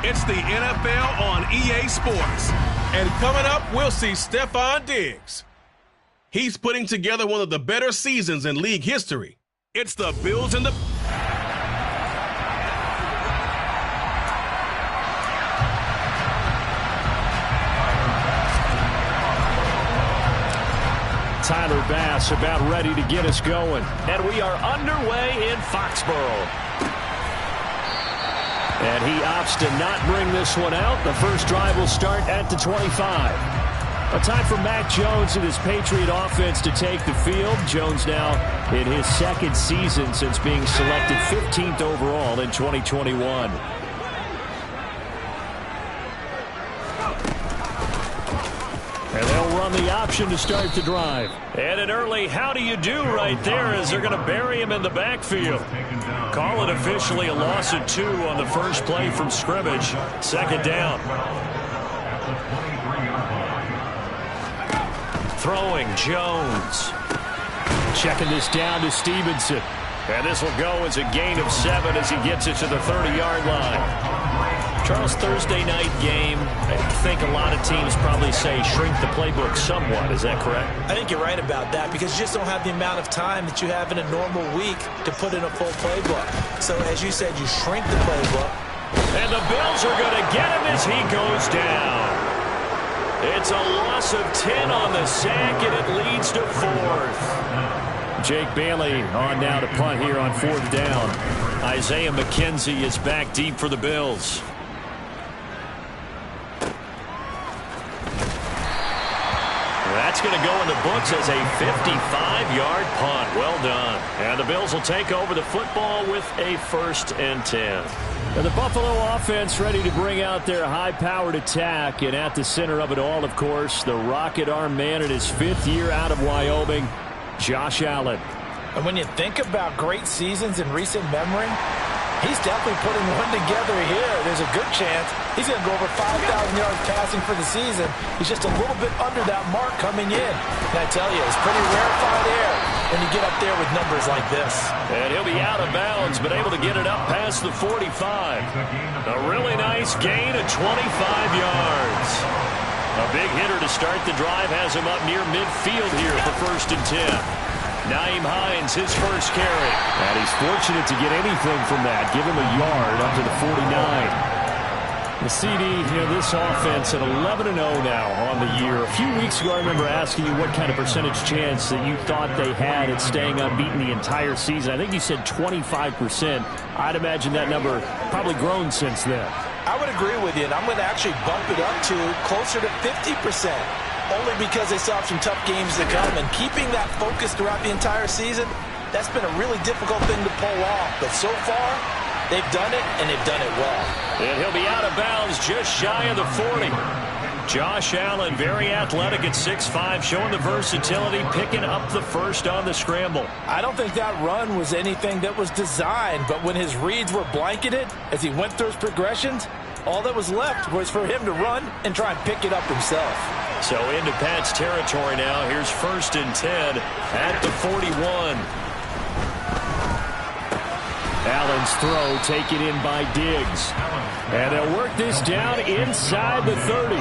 It's the NFL on EA Sports. And coming up, we'll see Stephon Diggs. He's putting together one of the better seasons in league history. It's the Bills and the... Tyler Bass about ready to get us going. And we are underway in Foxborough. And he opts to not bring this one out. The first drive will start at the 25. A time for Mac Jones and his Patriot offense to take the field. Jones now in his second season since being selected 15th overall in 2021. And they'll run the option to start the drive. And an early how do you do right there as they're going to bury him in the backfield. Call it officially a loss of 2 on the first play from scrimmage. Second down. Throwing Jones. Checking this down to Stevenson. And this will go as a gain of 7 as he gets it to the 30-yard line. Charles, Thursday night game, I think a lot of teams probably say shrink the playbook somewhat. Is that correct? I think you're right about that because you just don't have the amount of time that you have in a normal week to put in a full playbook. So, as you said, you shrink the playbook. And the Bills are going to get him as he goes down. It's a loss of 10 on the sack, and it leads to 4th. Jake Bailey on now to punt here on 4th down. Isaiah McKenzie is back deep for the Bills. That's going to go in the books as a 55-yard punt. Well done. And the Bills will take over the football with a 1st and 10. And the Buffalo offense ready to bring out their high-powered attack. And at the center of it all, of course, the rocket arm man in his 5th year out of Wyoming, Josh Allen. And when you think about great seasons in recent memory, he's definitely putting one together here. There's a good chance he's going to go over 5,000 yards passing for the season. He's just a little bit under that mark coming in. And I tell you, it's pretty rarefied air when you get up there with numbers like this. And he'll be out of bounds, but able to get it up past the 45. A really nice gain of 25 yards. A big hitter to start the drive has him up near midfield here for 1st and 10. Nyheim Hines, his first carry. And he's fortunate to get anything from that. Give him a yard up to the 49. The CD, this offense at 11-0 now on the year. A few weeks ago, I remember asking you what kind of percentage chance that you thought they had at staying unbeaten the entire season. I think you said 25%. I'd imagine that number probably grown since then. I would agree with you, and I'm going to actually bump it up to closer to 50%. Only because they still have some tough games to come. And keeping that focus throughout the entire season, that's been a really difficult thing to pull off. But so far, they've done it, and they've done it well. And he'll be out of bounds just shy of the 40. Josh Allen, very athletic at 6'5", showing the versatility, picking up the first on the scramble. I don't think that run was anything that was designed, but when his reads were blanketed as he went through his progressions, all that was left was for him to run and try and pick it up himself. So into Pat's territory now. Here's 1st and 10 at the 41. Allen's throw taken in by Diggs. And they'll work this down inside the 30.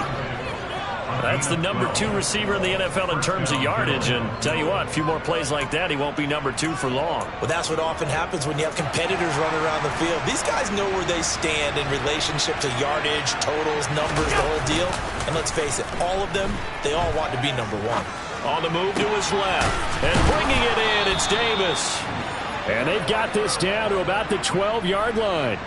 That's the number 2 receiver in the NFL in terms of yardage. And tell you what, a few more plays like that, he won't be number 2 for long. Well, that's what often happens when you have competitors running around the field. These guys know where they stand in relationship to yardage, totals, numbers, the whole deal. And let's face it, all of them, they all want to be number 1. On the move to his left. And bringing it in, it's Davis. And they've got this down to about the 12-yard line.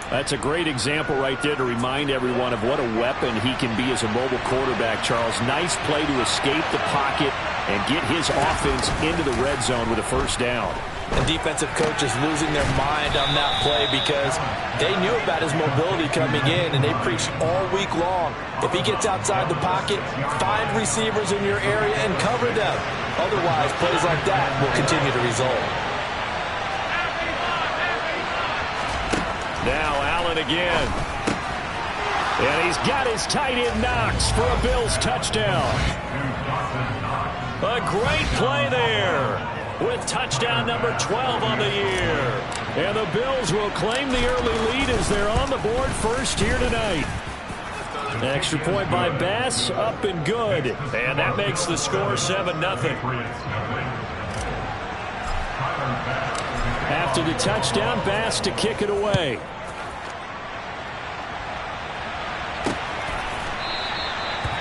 That's a great example right there to remind everyone of what a weapon he can be as a mobile quarterback, Charles. Nice play to escape the pocket and get his offense into the red zone with a 1st down. And defensive coaches losing their mind on that play because they knew about his mobility coming in, and they preached all week long. If he gets outside the pocket, find receivers in your area and cover them. Otherwise, plays like that will continue to result. Now Allen again. And he's got his tight end Knox for a Bills touchdown. A great play there with touchdown number 12 on the year. And the Bills will claim the early lead as they're on the board first here tonight. Extra point by Bass, up and good. And that makes the score 7-0. After the touchdown, Bass to kick it away.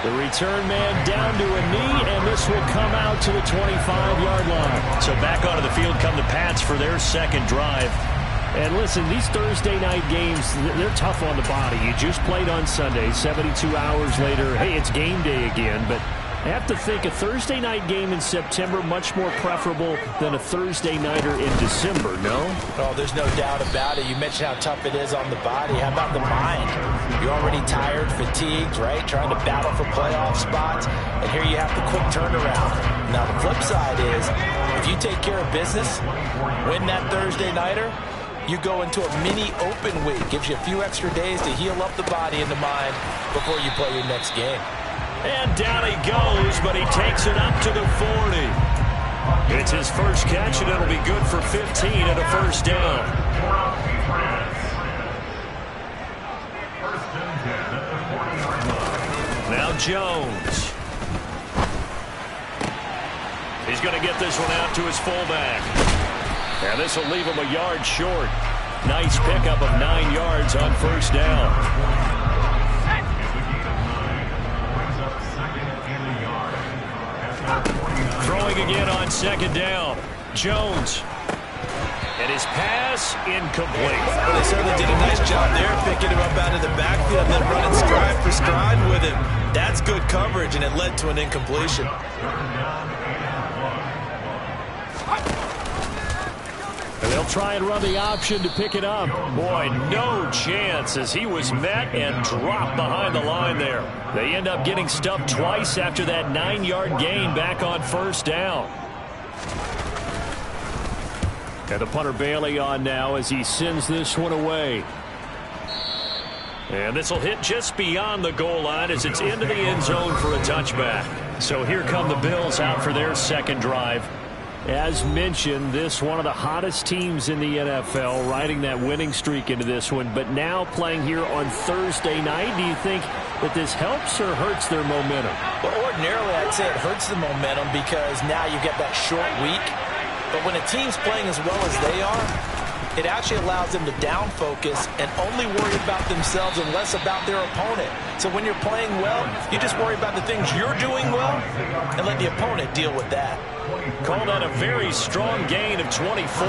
The return man down to a knee, and this will come out to the 25-yard line. So back onto the field come the Pats for their second drive. And listen, these Thursday night games, they're tough on the body. You just played on Sunday, 72 hours later, hey, it's game day again. But I have to think a Thursday night game in September much more preferable than a Thursday nighter in December, no? Oh, there's no doubt about it. You mentioned how tough it is on the body. How about the mind? You're already tired, fatigued, right? Trying to battle for playoff spots. And here you have the quick turnaround. Now, the flip side is, if you take care of business, win that Thursday nighter, you go into a mini open week. Gives you a few extra days to heal up the body and the mind before you play your next game. And down he goes, but he takes it up to the 40. It's his first catch, and it'll be good for 15 and a first down. Now Jones. He's going to get this one out to his fullback. And this will leave him a yard short. Nice pickup of 9 yards on first down. Throwing again on second down. Jones. And his pass incomplete. Well, they certainly did a nice job there, picking him up out of the backfield and then running stride for stride with him. That's good coverage, and it led to an incompletion. And they'll try and run the option to pick it up. Boy, no chance as he was met and dropped behind the line there. They end up getting stuffed twice after that 9-yard gain back on first down. And the punter Bailey on now as he sends this one away. And this will hit just beyond the goal line as it's into the end zone for a touchback. So here come the Bills out for their second drive. As mentioned, this one of the hottest teams in the NFL, riding that winning streak into this one, but now playing here on Thursday night. Do you think that this helps or hurts their momentum? Well, ordinarily, I'd say it hurts the momentum because now you get that short week. But when a team's playing as well as they are, it actually allows them to down focus and only worry about themselves and less about their opponent. So when you're playing well, you just worry about the things you're doing well and let the opponent deal with that. Call that a very strong gain of 24.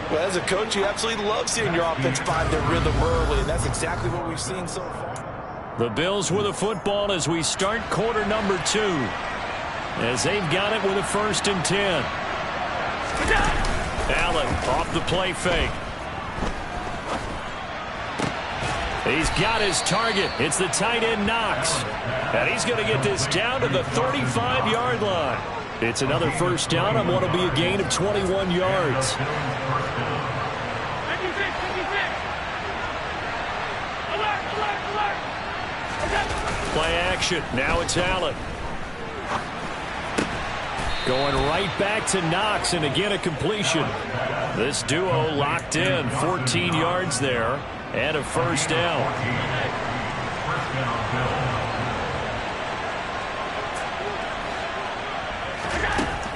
Well, as a coach, you absolutely love seeing your offense find their rhythm early, and that's exactly what we've seen so far. The Bills with a football as we start quarter number 2. As they've got it with a 1st and 10. Allen off the play fake. He's got his target. It's the tight end Knox. And he's going to get this down to the 35-yard line. It's another first down on what will be a gain of 21 yards. Play action. Now it's Allen. Going right back to Knox, and again a completion. This duo locked in, 14 yards there, and a first down.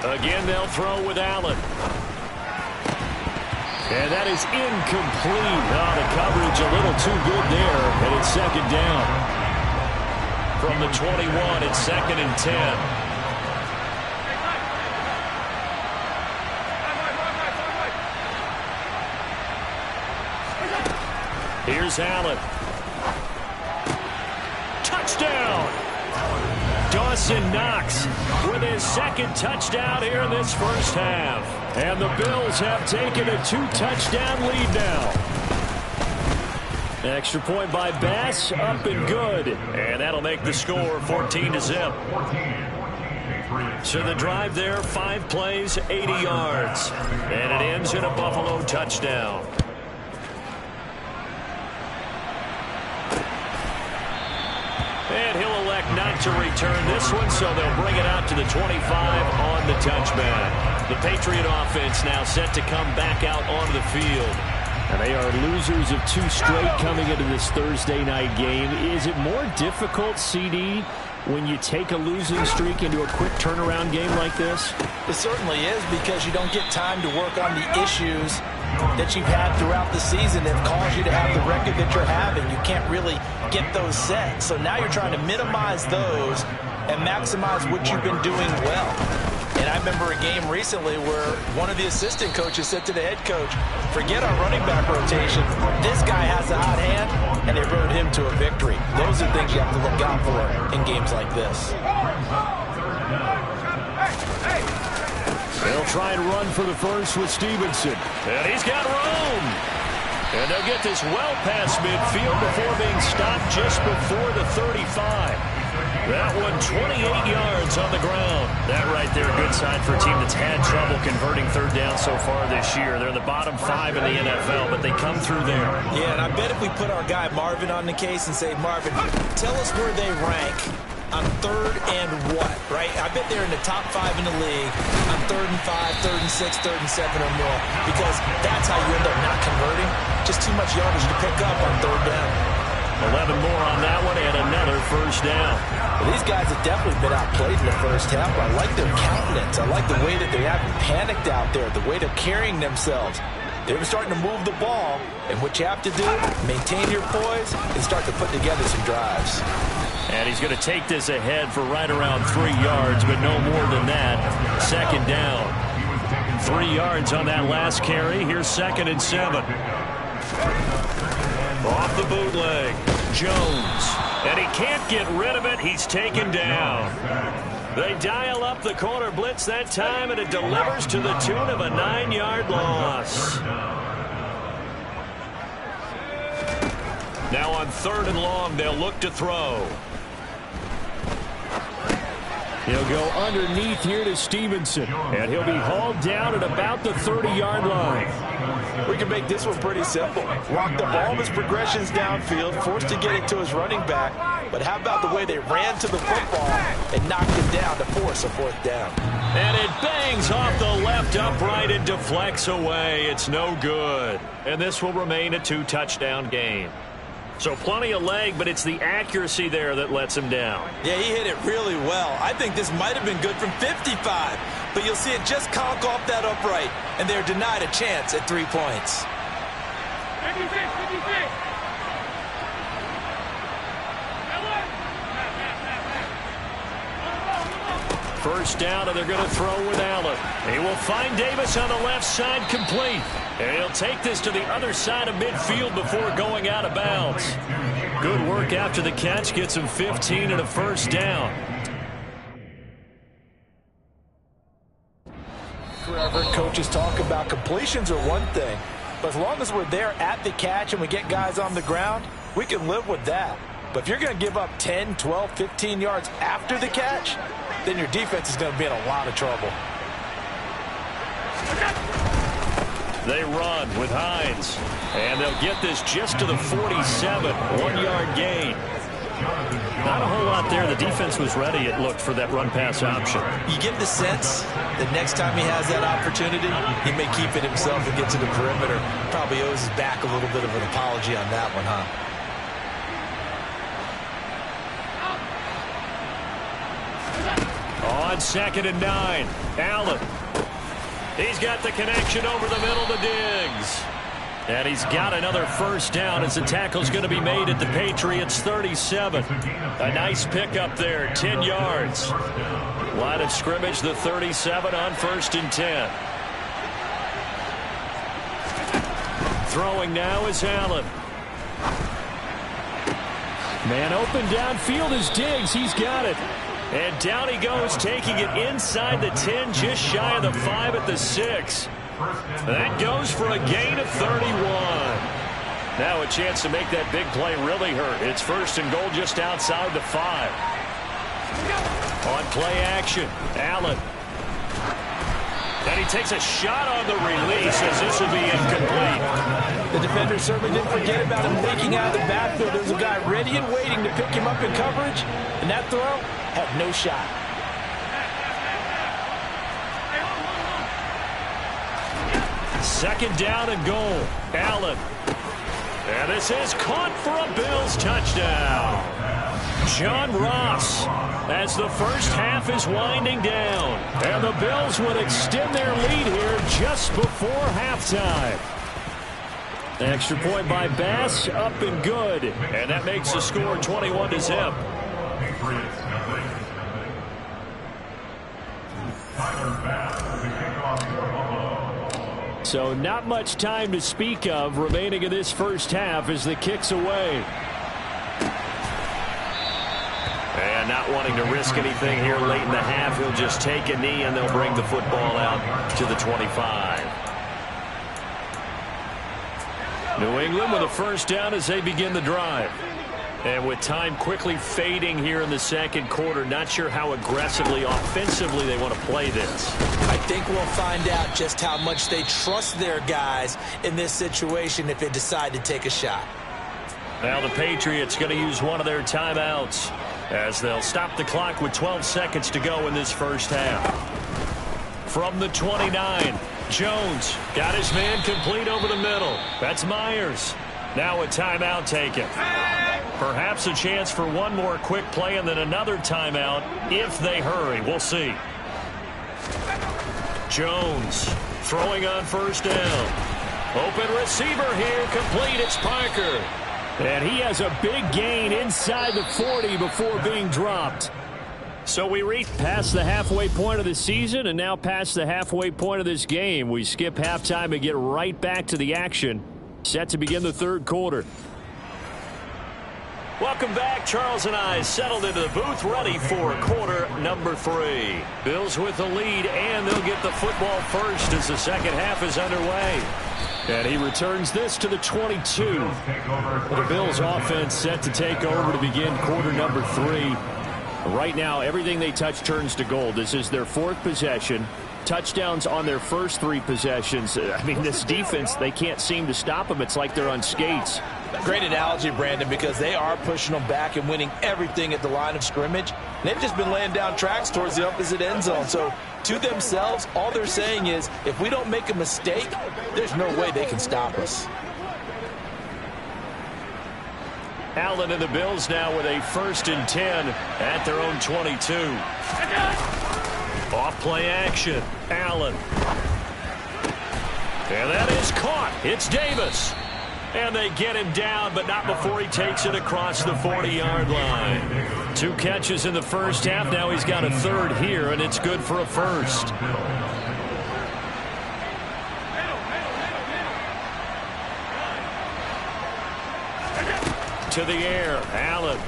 Again, they'll throw with Allen. And that is incomplete. Oh, the coverage a little too good there, and it's second down. From the 21, it's 2nd and 10. Here's Allen. Touchdown! Dawson Knox with his second touchdown here in this first half. And the Bills have taken a 2-touchdown lead now. Extra point by Bass, up and good. And that'll make the score 14-0. So the drive there, 5 plays, 80 yards. And it ends in a Buffalo touchdown. And he'll elect not to return this one, so they'll bring it out to the 25 on the touchback. The Patriot offense now set to come back out onto the field. And they are losers of 2 straight coming into this Thursday night game. Is it more difficult, CD, when you take a losing streak into a quick turnaround game like this? It certainly is, because you don't get time to work on the issues that you've had throughout the season that caused you to have the record that you're having. You can't really get those set. So now you're trying to minimize those and maximize what you've been doing well. And I remember a game recently where one of the assistant coaches said to the head coach, forget our running back rotation. This guy has a hot hand, and they rode him to a victory. Those are things you have to look out for in games like this. They'll try and run for the first with Stevenson. And he's got room. And they'll get this well past midfield before being stopped just before the 35. That one 28 yards on the ground. That right there, a good sign for a team that's had trouble converting third down so far this year. They're in the bottom 5 in the NFL, but they come through there. Yeah, and I bet if we put our guy Marvin on the case and say, Marvin, tell us where they rank on third and what, right? I bet they're in the top 5 in the league on 3rd and 5, 3rd and 6, 3rd and 7 or more, because that's how you end up not converting. Just too much yardage to pick up on third down. 11 more on that one and another first down. Well, these guys have definitely been outplayed in the first half. I like their countenance. I like the way that they haven't panicked out there, the way they're carrying themselves. They're starting to move the ball, and what you have to do, maintain your poise and start to put together some drives. And he's going to take this ahead for right around 3 yards, but no more than that. Second down. 3 yards on that last carry. Here's 2nd and 7. Off the bootleg, Jones. And he can't get rid of it. He's taken down. They dial up the corner blitz that time, and it delivers to the tune of a 9-yard loss. Now on 3rd and long, they'll look to throw. He'll go underneath here to Stevenson, and he'll be hauled down at about the 30-yard line. We can make this one pretty simple. Walk the ball of his progressions downfield, forced to get it to his running back. But how about the way they ran to the football and knocked it down to force a 4th down? And it bangs off the left upright and deflects away. It's no good. And this will remain a 2-touchdown game. So plenty of leg, but it's the accuracy there that lets him down. Yeah, he hit it really well. I think this might have been good from 55. But you'll see it just conk off that upright, and they're denied a chance at 3 points. 56. First down, and they're going to throw with Allen. He will find Davis on the left side, complete. And he'll take this to the other side of midfield before going out of bounds. Good work after the catch. Gets him 15 and a first down. Forever, coaches talk about completions are one thing. But as long as we're there at the catch and we get guys on the ground, we can live with that. But if you're going to give up 10, 12, 15 yards after the catch, then your defense is going to be in a lot of trouble. They run with Hines. And they'll get this just to the 47. 1-yard gain. Not a whole lot there. The defense was ready, it looked, for that run-pass option. You get the sense that next time he has that opportunity, he may keep it himself and get to the perimeter. Probably owes his back a little bit of an apology on that one, huh? On 2nd and 9, Allen. He's got the connection over the middle to Diggs. And he's got another first down as the tackle's going to be made at the Patriots 37. A nice pickup there, 10 yards. Line of scrimmage, the 37 on 1st and 10. Throwing now is Allen. Man open downfield is Diggs. He's got it. And down he goes, taking it inside the 10, just shy of the 5 at the 6. That goes for a gain of 31. Now a chance to make that big play really hurt. It's 1st and goal just outside the 5. On play action, Allen. And he takes a shot on the release as this will be incomplete. The defender certainly didn't forget about him leaking out of the backfield. There's a guy ready and waiting to pick him up in coverage, and that throw had no shot. Second down and goal. Allen. And this is caught for a Bills touchdown. John Ross, as the first half is winding down. And the Bills would extend their lead here just before halftime. Extra point by Bass, up and good. And that makes the score 21-0. So not much time to speak of remaining in this first half as the kick's away. And not wanting to risk anything here late in the half, he'll just take a knee and they'll bring the football out to the 25. New England with a first down as they begin the drive. And with time quickly fading here in the second quarter, not sure how aggressively, offensively they want to play this. I think we'll find out just how much they trust their guys in this situation if they decide to take a shot. Now the Patriots going to use one of their timeouts as they'll stop the clock with 12 seconds to go in this first half. From the 29, Jones got his man complete over the middle. That's Myers. Now a timeout taken. Perhaps a chance for one more quick play and then another timeout if they hurry. We'll see. Jones throwing on first down. Open receiver here, complete. It's Parker. And he has a big gain inside the 40 before being dropped. So we reach past the halfway point of the season and now past the halfway point of this game. We skip halftime and get right back to the action. Set to begin the third quarter. Welcome back. Charles and I settled into the booth ready for quarter number 3. Bills with the lead, and they'll get the football first as the second half is underway. And he returns this to the 22. The Bills offense set to take over to begin quarter number 3. Right now, everything they touch turns to gold. This is their 4th possession. Touchdowns on their first 3 possessions. I mean, this defense, they can't seem to stop them. It's like they're on skates. Great analogy, Brandon, because they are pushing them back and winning everything at the line of scrimmage. And they've just been laying down tracks towards the opposite end zone. So to themselves, all they're saying is, if we don't make a mistake, there's no way they can stop us. Allen and the Bills now with a 1st and 10 at their own 22. Off play action. Allen. And that is caught. It's Davis. And they get him down, but not before he takes it across the 40-yard line. 2 catches in the first half. Now he's got a 3rd here, and it's good for a 1st. To the air. Allen.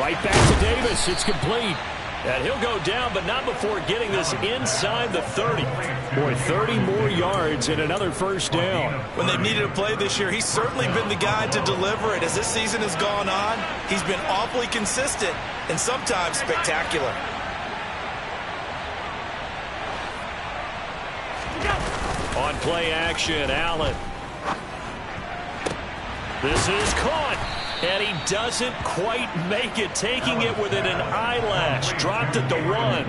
Right back to Davis. It's complete. And he'll go down, but not before getting this inside the 30. Boy, 30 more yards and another first down. When they've needed a play this year, he's certainly been the guy to deliver it. As this season has gone on, he's been awfully consistent and sometimes spectacular. On play action, Allen. This is caught. And he doesn't quite make it, taking it within an eyelash. Dropped at the 1.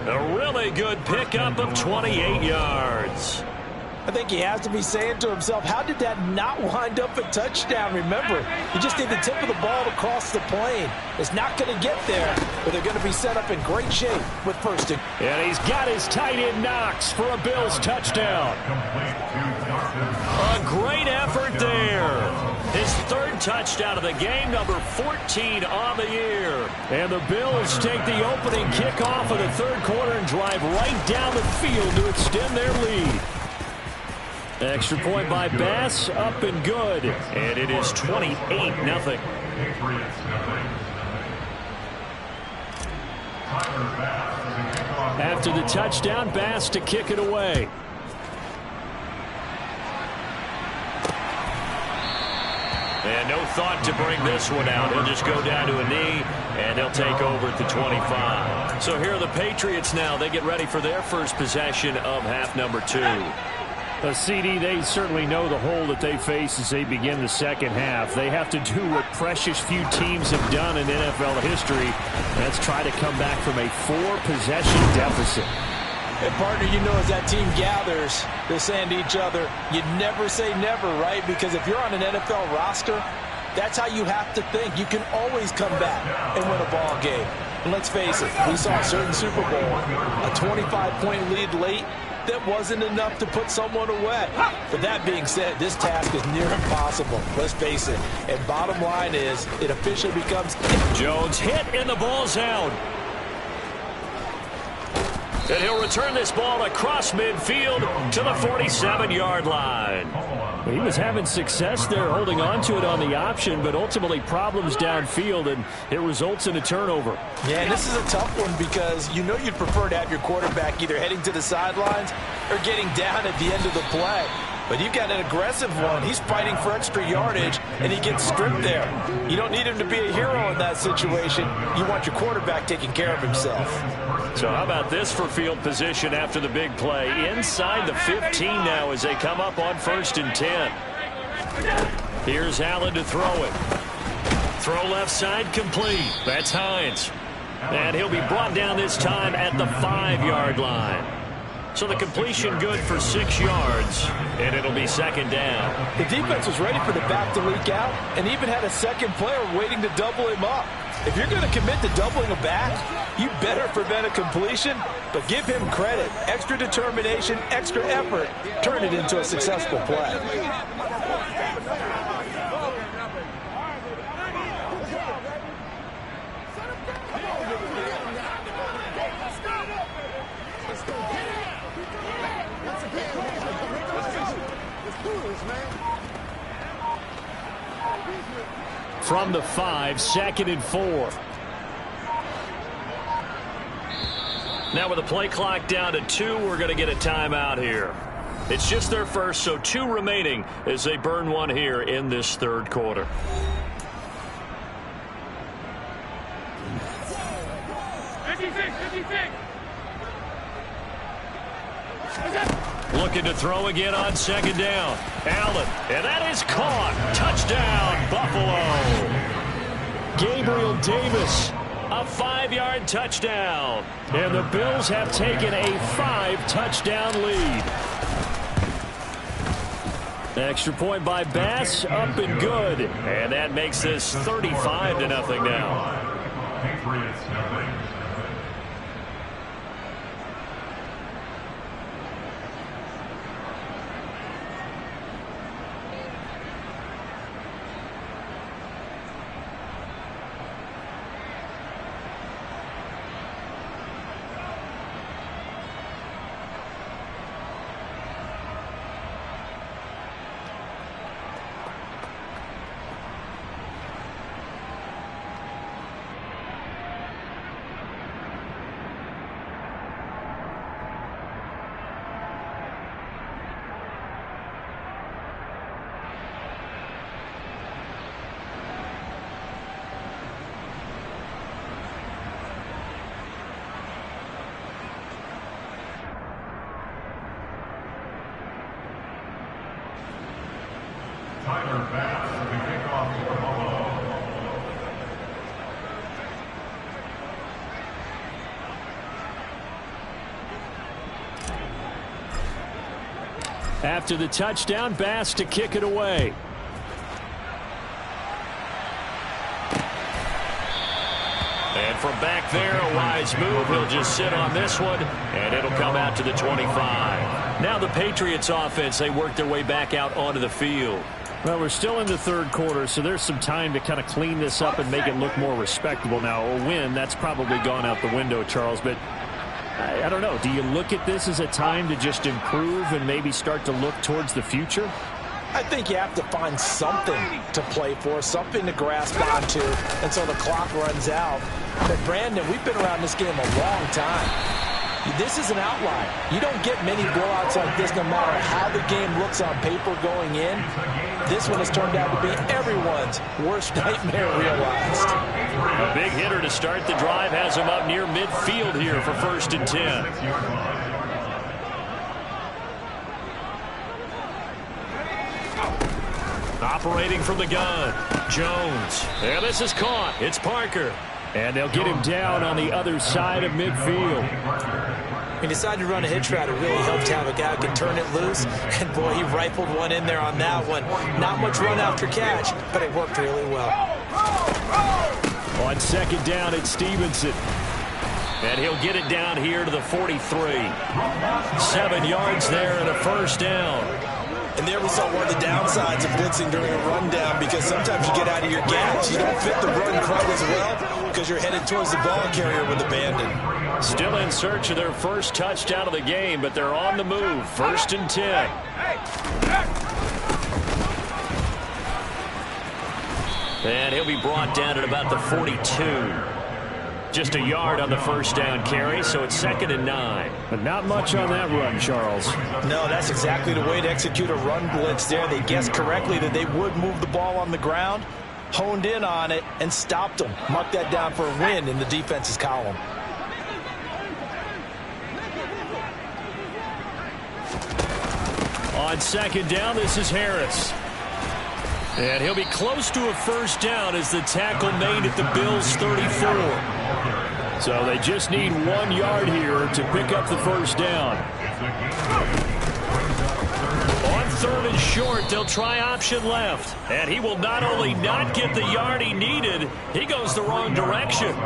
A really good pickup of 28 yards. I think he has to be saying to himself, how did that not wind up a touchdown? Remember, you just need the tip of the ball to cross the plane. It's not going to get there, but they're going to be set up in great shape with 1st. And he's got his tight end Knox for a Bills touchdown. A great effort there. His 3rd touchdown of the game, number 14 on the year. And the Bills take the opening kickoff of the third quarter and drive right down the field to extend their lead. Extra point by Bass, up and good. And it is 28-0. After the touchdown, Bass to kick it away. And no thought to bring this one out. He'll just go down to a knee and they'll take over at the 25. So here are the Patriots now. They get ready for their first possession of half number 2. CD, they certainly know the hole that they face as they begin the second half. They have to do what precious few teams have done in NFL history. That's try to come back from a 4-possession deficit. And partner, you know, as that team gathers, they're saying to each other, you never say never, right? Because if you're on an NFL roster, that's how you have to think. You can always come back and win a ball game. And let's face it, we saw a certain Super Bowl, a 25-point lead late, that wasn't enough to put someone away. But that being said, this task is near impossible. Let's face it. And bottom line is, it officially becomes... Jones hit and the ball's out. And he'll return this ball across midfield to the 47-yard line. He was having success there holding on to it on the option, but ultimately problems downfield, and it results in a turnover. Yeah, and this is a tough one because you know you'd prefer to have your quarterback either heading to the sidelines or getting down at the end of the play. But you've got an aggressive one. He's fighting for extra yardage, and he gets stripped there. You don't need him to be a hero in that situation. You want your quarterback taking care of himself. So how about this for field position after the big play? Inside the 15 now as they come up on 1st and 10. Here's Allen to throw it. Throw left side complete. That's Hines. And he'll be brought down this time at the 5-yard line. So the completion good for 6 yards, and it'll be 2nd down. The defense was ready for the back to leak out and even had a second player waiting to double him up. If you're going to commit to doubling a back, you better prevent a completion, but give him credit. Extra determination, extra effort, turn it into a successful play. From the 5, 2nd and 4. Now with the play clock down to 2, we're going to get a timeout here. It's just their first, so 2 remaining as they burn one here in this 3rd quarter. Looking to throw again on 2nd down. Allen, and that is caught. Touchdown, Buffalo. Gabriel Davis. A 5-yard touchdown. And the Bills have taken a 5-touchdown lead. Extra point by Bass, up and good. And that makes this 35-0 now. Patriots, nothing. Tyler Bass, the kickoff for Buffalo. After the touchdown, Bass to kick it away. And from back there, a wise move. He'll just sit on this one, and it'll come out to the 25. Now the Patriots offense, they work their way back out onto the field. Well, we're still in the 3rd quarter, so there's some time to kind of clean this up and make it look more respectable. Now, a win, that's probably gone out the window, Charles, but I don't know. Do you look at this as a time to just improve and maybe start to look towards the future? I think you have to find something to play for, something to grasp onto until the clock runs out. But, Brandon, we've been around this game a long time. This is an outlier. You don't get many blowouts like this no matter how the game looks on paper going in. This one has turned out to be everyone's worst nightmare realized. A big hitter to start the drive has him up near midfield here for 1st and 10. Operating from the gun, Jones. And this is caught. It's Parker. And they'll get him down on the other side of midfield. He decided to run a hitch route. It really helped to have a guy who can turn it loose. And, boy, he rifled one in there on that one. Not much run after catch, but it worked really well. On 2nd down, it's Stevenson. And he'll get it down here to the 43. 7 yards there and a 1st down. And there we saw one of the downsides of blitzing during a rundown, because sometimes you get out of your gaps. You don't fit the run quite as well because you're headed towards the ball carrier with abandon. Still in search of their first touchdown of the game, but they're on the move. 1st and 10. And he'll be brought down at about the 42. Just a yard on the 1st down carry, so it's 2nd and 9. But not much on that run, Charles. No, that's exactly the way to execute a run blitz there. They guessed correctly that they would move the ball on the ground, honed in on it, and stopped them. Mark that down for a win in the defense's column. On 2nd down, this is Harris. And he'll be close to a 1st down as the tackle made at the Bills' 34. So they just need 1 yard here to pick up the 1st down. On 3rd and short, they'll try option left. And he will not only not get the yard he needed, he goes the wrong direction.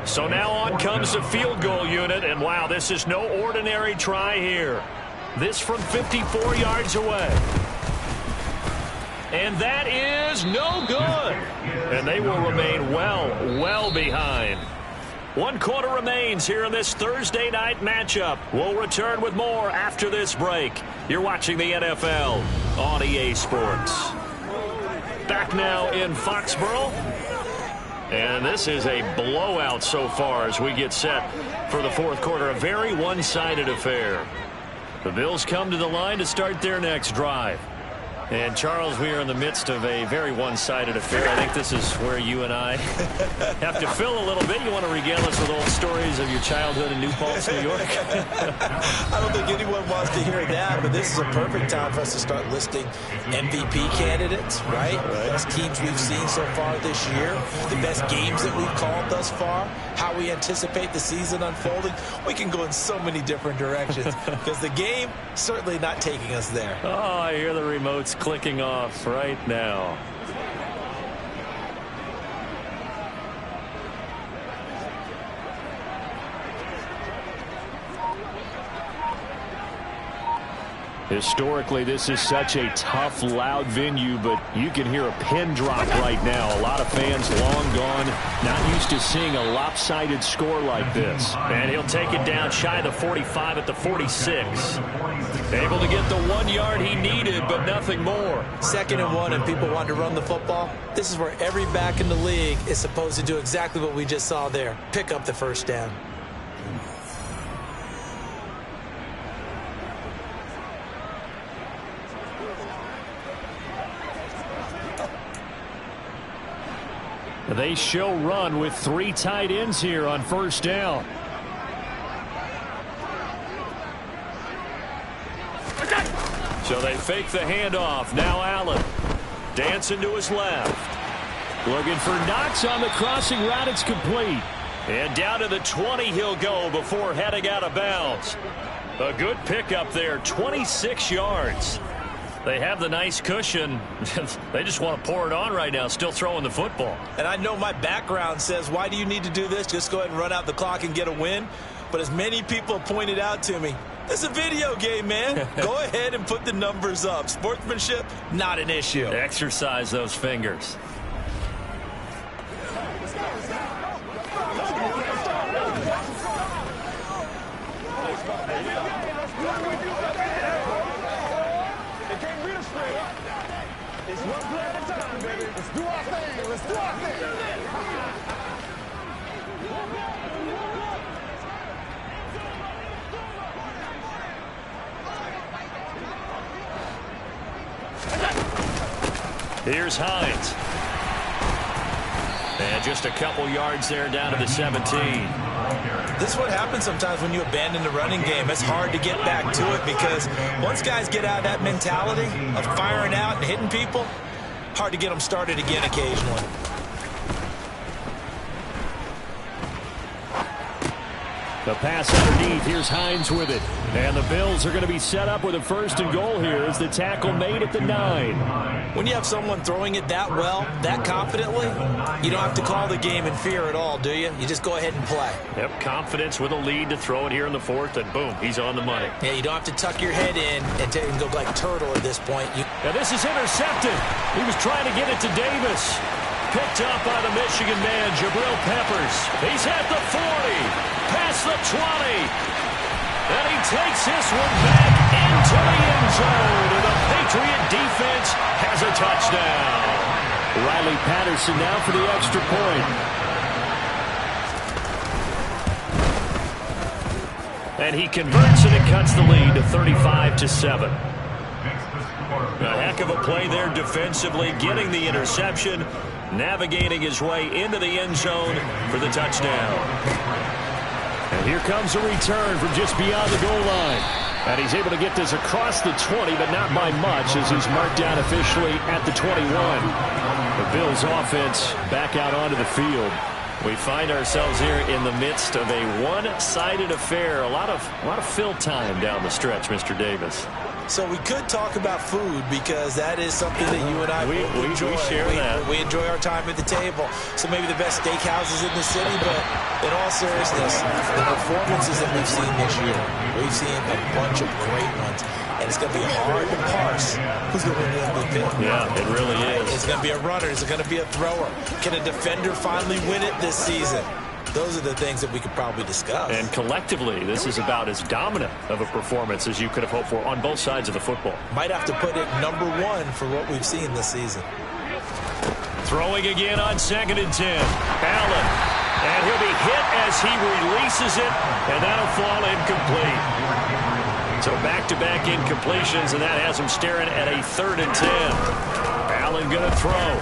So now on comes the field goal unit. And wow, this is no ordinary try here. This from 54 yards away. And that is no good. And they will remain well behind. 1 quarter remains here in this Thursday night matchup. We'll return with more after this break. You're watching the NFL on EA Sports. Back now in Foxborough. And this is a blowout so far as we get set for the 4th quarter. A very one-sided affair. The Bills come to the line to start their next drive. And, Charles, we are in the midst of a very one-sided affair. I think this is where you and I have to fill a little bit. You want to regale us with old stories of your childhood in New Paltz, New York? I don't think anyone wants to hear that, but this is a perfect time for us to start listing MVP candidates, right? The best teams we've seen so far this year, the best games that we've called thus far, how we anticipate the season unfolding. We can go in so many different directions because the game certainly not taking us there. Oh, I hear the remotes clicking off right now. Historically, this is such a tough, loud venue, but you can hear a pin drop right now. A lot of fans long gone, not used to seeing a lopsided score like this. And he'll take it down shy of the 45 at the 46. Able to get the 1 yard he needed, but nothing more. 2nd and 1, and people want to run the football. This is where every back in the league is supposed to do exactly what we just saw there. Pick up the 1st down. They show run with 3 tight ends here on 1st down. So they fake the handoff. Now Allen. Dancing to his left. Looking for Knox on the crossing route. It's complete. And down to the 20 he'll go before heading out of bounds. A good pickup there. 26 yards. They have the nice cushion. They just want to pour it on right now, still throwing the football. And I know my background says, why do you need to do this? Just go ahead and run out the clock and get a win. But as many people pointed out to me, it's a video game, man. Go ahead and put the numbers up. Sportsmanship, not an issue. Exercise those fingers. It's one play at a time, baby. Let's do our thing. Let's do our thing. Here's Hines. And just a couple yards there down to the 17. This is what happens sometimes when you abandon the running game. It's hard to get back to it because once guys get out of that mentality of firing out and hitting people, hard to get them started again occasionally. The pass underneath. Here's Hines with it. And the Bills are going to be set up with a 1st and goal here as the tackle made at the 9. When you have someone throwing it that well, that confidently, you don't have to call the game in fear at all, do you? You just go ahead and play. Yep, confidence with a lead to throw it here in the 4th, and boom, he's on the money. Yeah, you don't have to tuck your head in and go like turtle at this point. Now this is intercepted. He was trying to get it to Davis. Picked up by the Michigan man, Jabril Peppers. He's at the 40. Past the 20. And he takes this one back into the end zone. And the Patriot defense has a touchdown. Riley Patterson now for the extra point. And he converts it and cuts the lead to 35-7. A heck of a play there defensively, getting the interception, navigating his way into the end zone for the touchdown. And here comes a return from just beyond the goal line. And he's able to get this across the 20, but not by much as he's marked down officially at the 21. The Bills offense back out onto the field. We find ourselves here in the midst of a one-sided affair. A lot of fill time down the stretch, Mr. Davis. So we could talk about food because that is something that you and I enjoy. We share that. We enjoy our time at the table. So maybe the best steakhouses in the city, but in all seriousness, the performances that we've seen this year, we've seen a bunch of great ones. And it's going to be hard to parse who's going to win the MVP. Yeah, it really is. It's going to be a runner. Is it going to be a thrower? Can a defender finally win it this season? Those are the things that we could probably discuss. And collectively, this is about as dominant of a performance as you could have hoped for on both sides of the football. Might have to put it number 1 for what we've seen this season. Throwing again on 2nd and 10. Allen. And he'll be hit as he releases it, and that'll fall incomplete. So back-to-back incompletions, and that has him staring at a 3rd and 10. Allen going to throw.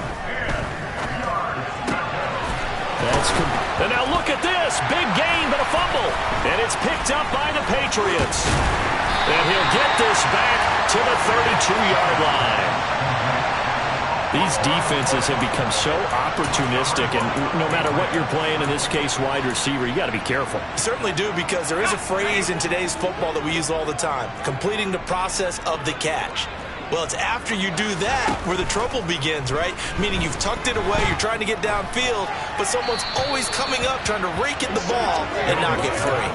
And now look at this. Big gain, but a fumble. And it's picked up by the Patriots. And he'll get this back to the 32-yard line. These defenses have become so opportunistic, and no matter what you're playing, in this case wide receiver, you got to be careful. You certainly do, because there is a phrase in today's football that we use all the time, completing the process of the catch. Well, it's after you do that where the trouble begins, right? Meaning you've tucked it away, you're trying to get downfield, but someone's always coming up trying to rake at the ball and knock it free.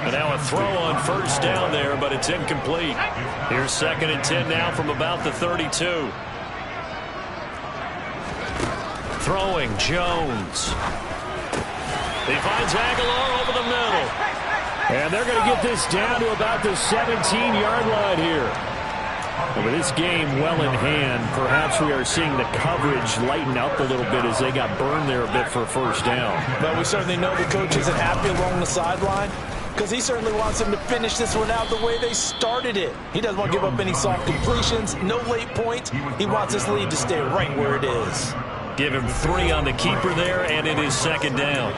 And now a throw on 1st down there, but it's incomplete. Here's 2nd and 10 now from about the 32. Throwing Jones. He finds Aguilar over the middle. And they're going to get this down to about the 17-yard line here. And with this game well in hand, perhaps we are seeing the coverage lighten up a little bit as they got burned there a bit for a 1st down. But we certainly know the coach isn't happy along the sideline because he certainly wants them to finish this one out the way they started it. He doesn't want to give up any soft completions, no late points. He wants this lead to stay right where it is. Give him 3 on the keeper there, and it is 2nd down.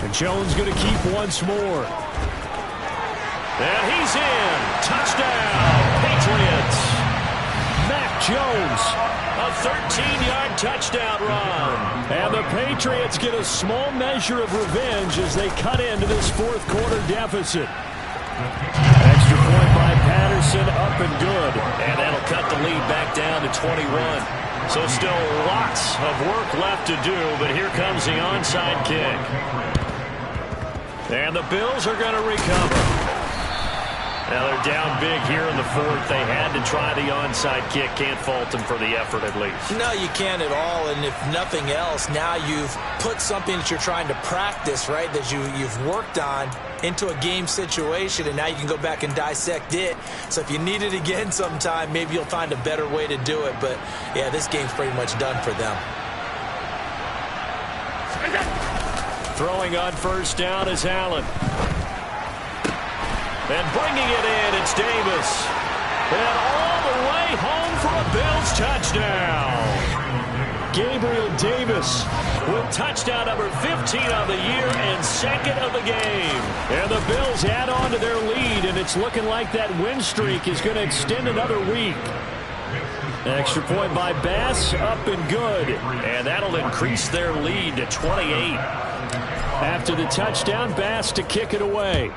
And Jones going to keep once more. And he's in. Touchdown, Patriots. Mac Jones. A 13-yard touchdown run. And the Patriots get a small measure of revenge as they cut into this 4th quarter deficit. Extra point by Patterson, up and good. And that'll cut the lead back down to 21. So still lots of work left to do, but here comes the onside kick. And the Bills are going to recover. Now they're down big here in the 4th. They had to try the onside kick. Can't fault them for the effort at least. No, you can't at all. And if nothing else, now you've put something that you're trying to practice, right, that you've worked on into a game situation, and now you can go back and dissect it. So if you need it again sometime, maybe you'll find a better way to do it. But, yeah, this game's pretty much done for them. Throwing on first down is Allen. And bringing it in, it's Davis. And all the way home for a Bills touchdown. Gabriel Davis with touchdown number 15 on the year and second of the game. And the Bills add on to their lead, and it's looking like that win streak is going to extend another week. Extra point by Bass, up and good. And that'll increase their lead to 28. After the touchdown, Bass to kick it away.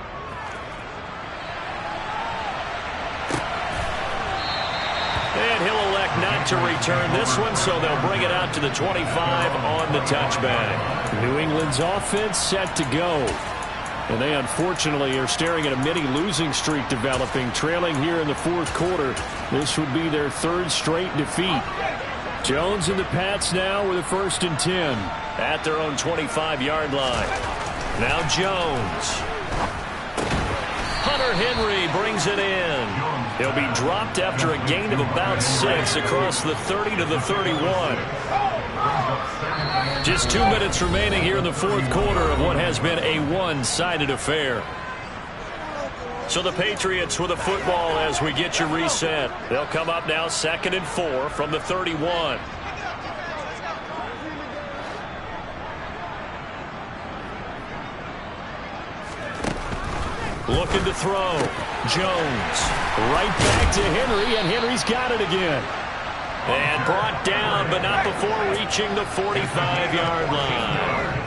And he'll elect not to return this one, so they'll bring it out to the 25 on the touchback. New England's offense set to go. And they unfortunately are staring at a mini losing streak developing, trailing here in the fourth quarter. This would be their third straight defeat. Jones and the Pats now with a 1st and 10 at their own 25-yard line. Now Jones. Hunter Henry brings it in. He'll be dropped after a gain of about 6 across the 30 to the 31. Just 2 minutes remaining here in the fourth quarter of what has been a one-sided affair. So the Patriots with the football as we get you reset. They'll come up now 2nd and 4 from the 31. Looking to throw. Jones. Right back to Henry, and Henry's got it again. And brought down, but not before reaching the 45-yard line.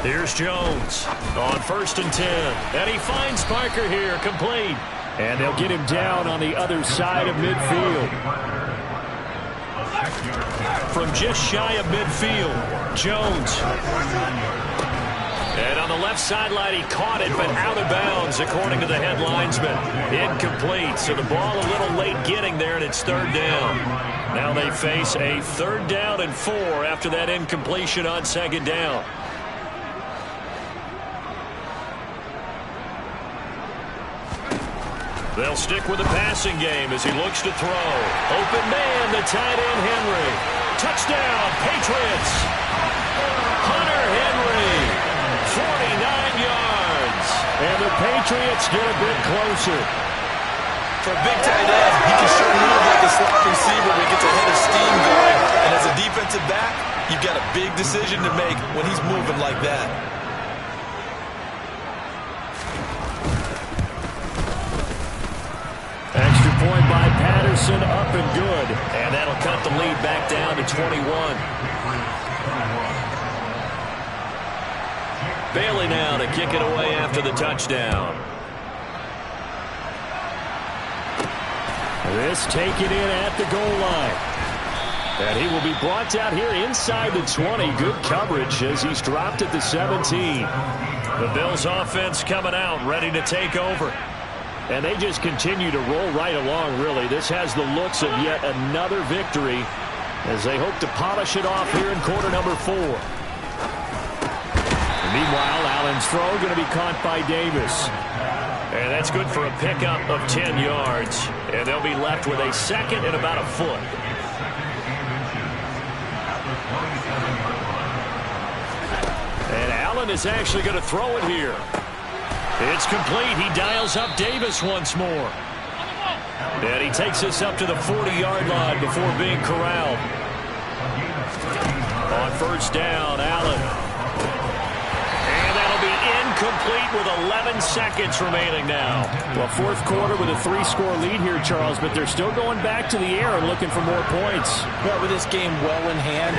Here's Jones on 1st and 10. And he finds Parker here, complete. And they'll get him down on the other side of midfield. From just shy of midfield, Jones. And on the left sideline, he caught it, but out of bounds, according to the head linesman. Incomplete, so the ball a little late getting there, and it's 3rd down. Now they face a 3rd down and 4 after that incompletion on 2nd down. They'll stick with the passing game as he looks to throw. Open man, the tight end, Henry. Touchdown, Patriots. Hunter Henry. 49 yards. And the Patriots get a bit closer. For a big tight end, he can sure move like a slot receiver when he gets a head of steam going. And as a defensive back, you've got a big decision to make when he's moving like that. Extra point by Patterson, up and good. And that'll cut the lead back down to 21. Bailey now to kick it away after the touchdown. This taken in at the goal line. And he will be brought down here inside the 20. Good coverage as he's dropped at the 17. The Bills offense coming out, ready to take over. And they just continue to roll right along, really. This has the looks of yet another victory as they hope to polish it off here in quarter number 4. Meanwhile, Allen's throw going to be caught by Davis. And that's good for a pickup of 10 yards. And they'll be left with a 2nd and about a foot. And Allen is actually going to throw it here. It's complete. He dials up Davis once more. And he takes this up to the 40-yard line before being corralled. On 1st down, Allen. Complete with 11 seconds remaining now. Well, fourth quarter with a 3-score lead here, Charles, but they're still going back to the air and looking for more points. Well, with this game well in hand,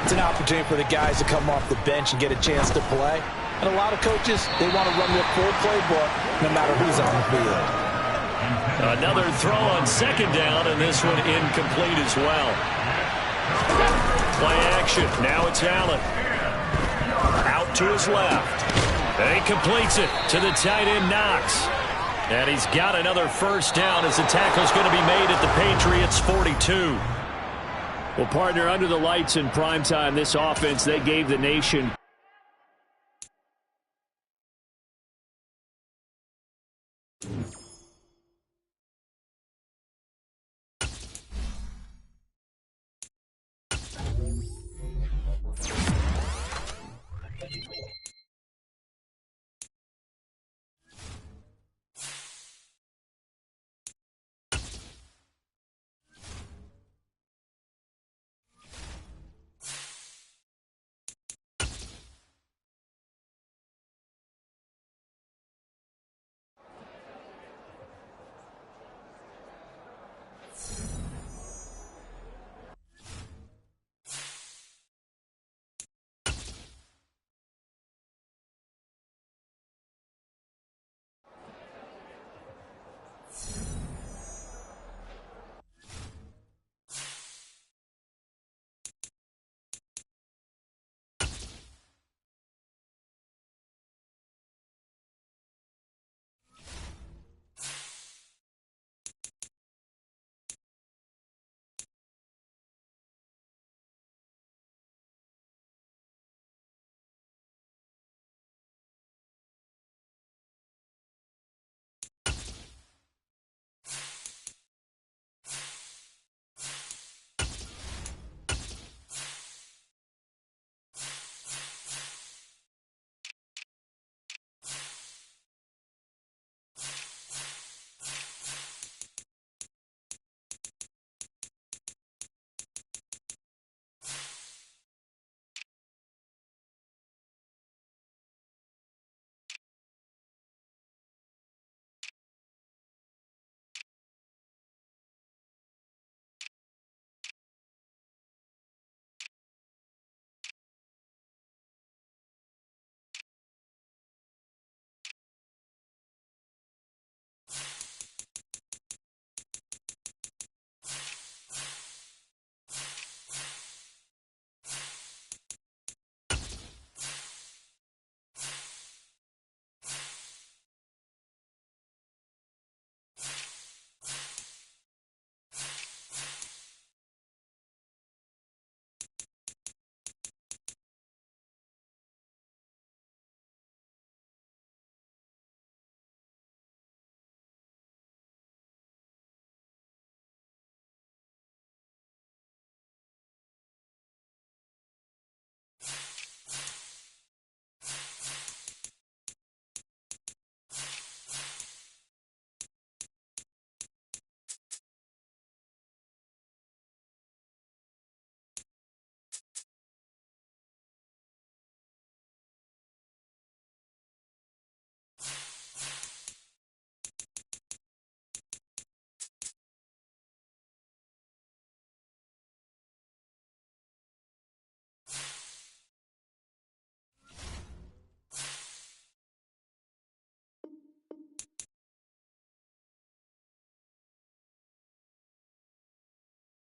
it's an opportunity for the guys to come off the bench and get a chance to play. And a lot of coaches, they want to run their full playbook no matter who's on the field. Another throw on 2nd down, and this one incomplete as well. Play action. Now it's Allen. Out to his left. And he completes it to the tight end, Knox. And he's got another 1st down as the tackle's going to be made at the Patriots' 42. Well, partner, under the lights in primetime, this offense, they gave the nation